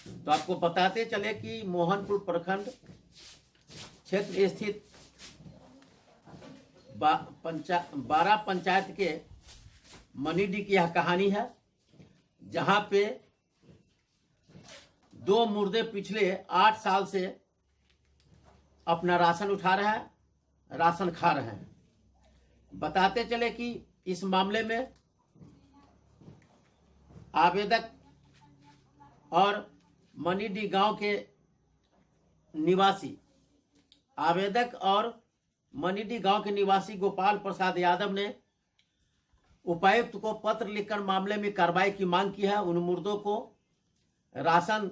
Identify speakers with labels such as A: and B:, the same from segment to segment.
A: तो आपको बताते चले कि मोहनपुर प्रखंड क्षेत्र स्थित 12 पंचायत के मनीडी की यह कहानी है, जहां पे 2 मुर्दे पिछले 8 साल से अपना राशन उठा रहे हैं, राशन खा रहे हैं। बताते चले कि इस मामले में आवेदक और मनीडी गांव के निवासी गोपाल प्रसाद यादव ने उपायुक्त को पत्र लिखकर मामले में कार्रवाई की मांग की है। उन मुर्दों को राशन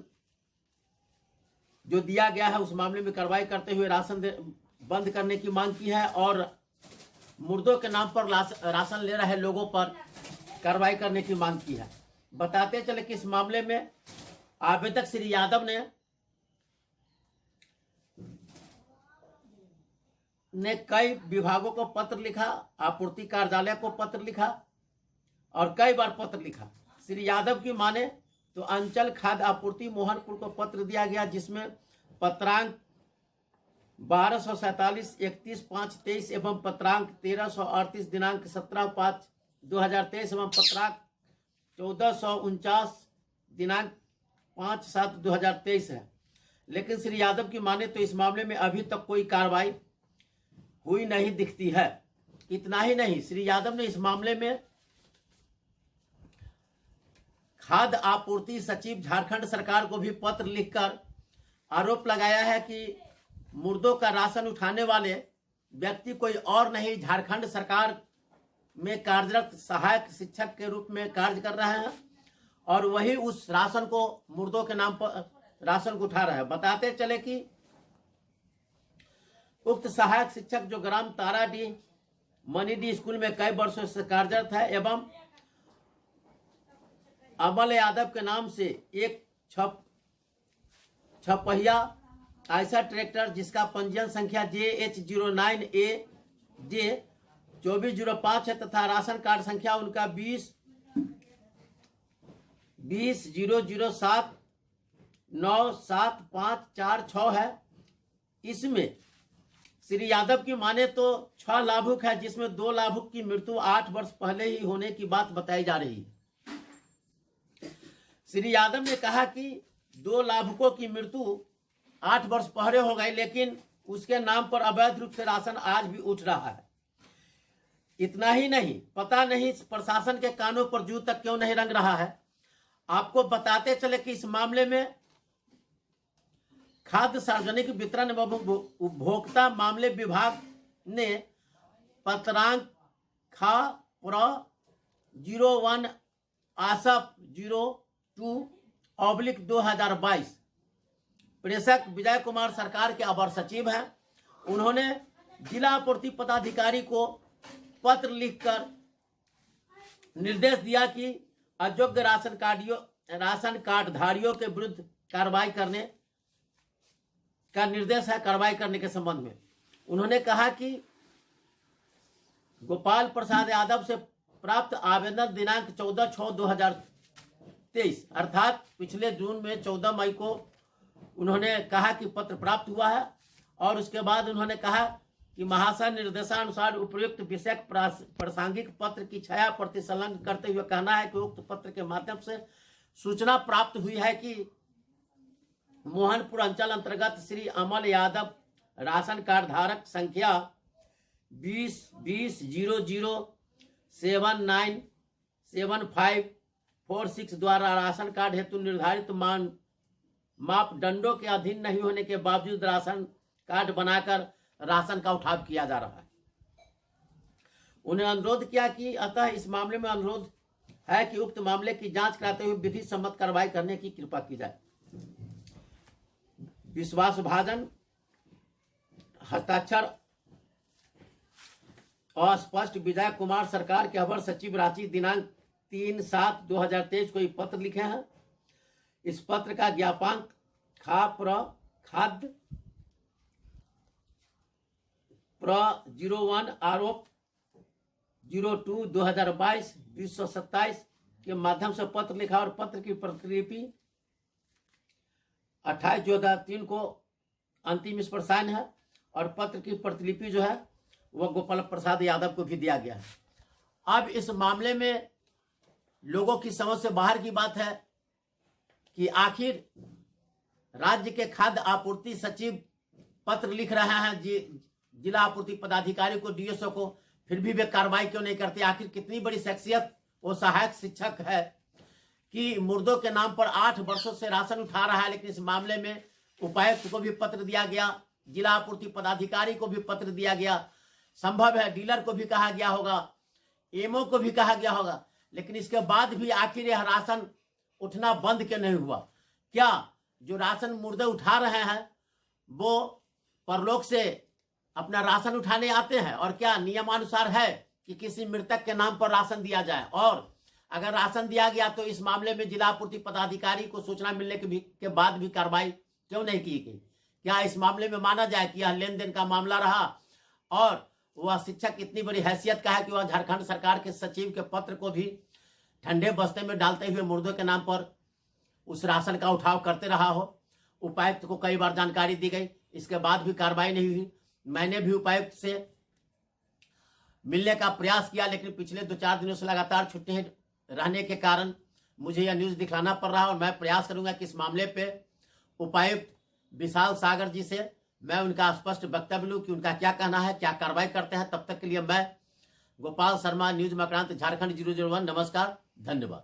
A: जो दिया गया है उस मामले में कार्रवाई करते हुए राशन बंद करने की मांग की है और मुर्दों के नाम पर राशन ले रहे लोगों पर कार्रवाई करने की मांग की है। बताते चले कि इस मामले में आवेदक श्री यादव ने कई विभागों को पत्र लिखा, आपूर्ति कार्यालय को पत्र लिखा और कई बार पत्र लिखा। श्री यादव की माने तो अंचल खाद्य आपूर्ति मोहनपुर को पत्र दिया गया, जिसमें पत्रांक 1247/31/5/23 एवं पत्रांक 1338 दिनांक 17/5/2023 एवं पत्रांक 1449 दिनांक 5/7/2023 है। लेकिन श्री यादव की माने तो इस मामले में अभी तक कोई कार्रवाई हुई नहीं दिखती है। इतना ही नहीं, श्री यादव ने इस मामले में खाद्य आपूर्ति सचिव झारखंड सरकार को भी पत्र लिखकर आरोप लगाया है कि मुर्दों का राशन उठाने वाले व्यक्ति कोई और नहीं, झारखंड सरकार में कार्यरत सहायक शिक्षक के रूप में कार्य कर रहे हैं और वही उस राशन को मुर्दों के नाम पर राशन को उठा रहा है। बताते चले कि उक्त सहायक शिक्षक जो ग्राम ताराडी मनीडी स्कूल में कई वर्षों से कार्यरत है एवं अमल यादव के नाम से एक छपहिया ऐसा ट्रैक्टर जिसका पंजीयन संख्या JH09AJ2405 है तथा राशन कार्ड संख्या उनका 20-007-97546 है। इसमें श्री यादव की माने तो 6 लाभुक है, जिसमें 2 लाभुक की मृत्यु 8 वर्ष पहले ही होने की बात बताई जा रही है। श्री यादव ने कहा कि 2 लाभुकों की मृत्यु 8 वर्ष पहले हो गई, लेकिन उसके नाम पर अवैध रूप से राशन आज भी उठ रहा है। इतना ही नहीं, पता नहीं प्रशासन के कानों पर जू तक क्यों नहीं रंग रहा है। आपको बताते चले कि इस मामले में खाद्य सार्वजनिक वितरण एवं उपभोक्ता मामले विभाग ने पत्रांक खा प्र 01 आसप 02/2022 प्रेषक विजय कुमार सरकार के अवर सचिव हैं। उन्होंने जिला आपूर्ति पदाधिकारी को पत्र लिखकर निर्देश दिया कि अयोग्य राशन कार्डधारियों के विरुद्ध कार्रवाई करने का निर्देश है। कार्रवाई करने के संबंध में उन्होंने कहा कि गोपाल प्रसाद यादव से प्राप्त आवेदन दिनांक 14/6/2023 अर्थात पिछले जून में 14 मई को उन्होंने कहा कि पत्र प्राप्त हुआ है और उसके बाद उन्होंने कहा कि महाशय निर्देशानुसार उपयुक्त विषय प्रासंगिक पत्र की छाया प्रति संलग्न करते हुए कहना है कि उक्त पत्र के माध्यम से सूचना प्राप्त हुई है कि मोहनपुर अंचल अंतर्गत श्री अमल यादव राशन कार्ड धारक संख्या 20-20-007975446 द्वारा राशन कार्ड हेतु निर्धारित मापदंडों के अधीन नहीं होने के बावजूद राशन कार्ड बनाकर राशन का उठाव किया जा रहा है। उन्हें अनुरोध किया कि अतः इस मामले में अनुरोध है कि उक्त मामले की जांच कराते हुए विधि सम्मत कार्रवाई करने की कृपा की जाए। विश्वासभाजन हस्ताक्षर अस्पष्ट विजय कुमार सरकार के अवर सचिव रांची दिनांक 3/7/2023 को एक पत्र लिखे हैं। इस पत्र का ज्ञापांक खाद्य प्र 01 आरोप 02/2022 227 के माध्यम से पत्र लिखा और पत्र की प्रतिलिपि 28/14/3 को अंतिम इस पर साइन है और पत्र की प्रतिलिपि जो है वह गोपाल प्रसाद यादव को भी दिया गया है। अब इस मामले में लोगों की समझ से बाहर की बात है कि आखिर राज्य के खाद्य आपूर्ति सचिव पत्र लिख रहे हैं जिला आपूर्ति पदाधिकारी को, डीएसओ को, फिर भी वे कार्रवाई क्यों नहीं करते? आखिर कितनी बड़ी शख्सियत वो सहायक शिक्षक है कि मुर्दों के नाम पर 8 वर्षों से राशन उठा रहा है। लेकिन इस मामले में उपायुक्त को भी पत्र दिया गया, जिला आपूर्ति पदाधिकारी को भी पत्र दिया गया, संभव है डीलर को भी कहा गया होगा, एमओ को भी कहा गया होगा, लेकिन इसके बाद भी आखिर यह राशन उठना बंद क्यों नहीं हुआ? क्या जो राशन मुर्दे उठा रहे हैं वो परलोक से अपना राशन उठाने आते हैं? और क्या नियमानुसार है कि किसी मृतक के नाम पर राशन दिया जाए? और अगर राशन दिया गया तो इस मामले में जिला आपूर्ति पदाधिकारी को सूचना मिलने के बाद भी कार्रवाई क्यों नहीं की गई? क्या इस मामले में माना जाए कि यह लेन देन का मामला रहा और वह शिक्षक इतनी बड़ी हैसियत का है कि वह झारखंड सरकार के सचिव के पत्र को भी ठंडे बस्ते में डालते हुए मुर्दों के नाम पर उस राशन का उठाव करते रहा हो? उपायुक्त को कई बार जानकारी दी गई, इसके बाद भी कार्रवाई नहीं हुई। मैंने भी उपायुक्त से मिलने का प्रयास किया, लेकिन पिछले 2-4 दिनों से लगातार छुट्टी रहने के कारण मुझे यह न्यूज दिखाना पड़ रहा है। और मैं प्रयास करूंगा कि इस मामले पे उपायुक्त विशाल सागर जी से मैं उनका स्पष्ट वक्तव्य लूं कि उनका क्या कहना है, क्या कार्रवाई करते हैं। तब तक के लिए मैं गोपाल शर्मा, न्यूज मकरांत, झारखंड 001, नमस्कार, धन्यवाद।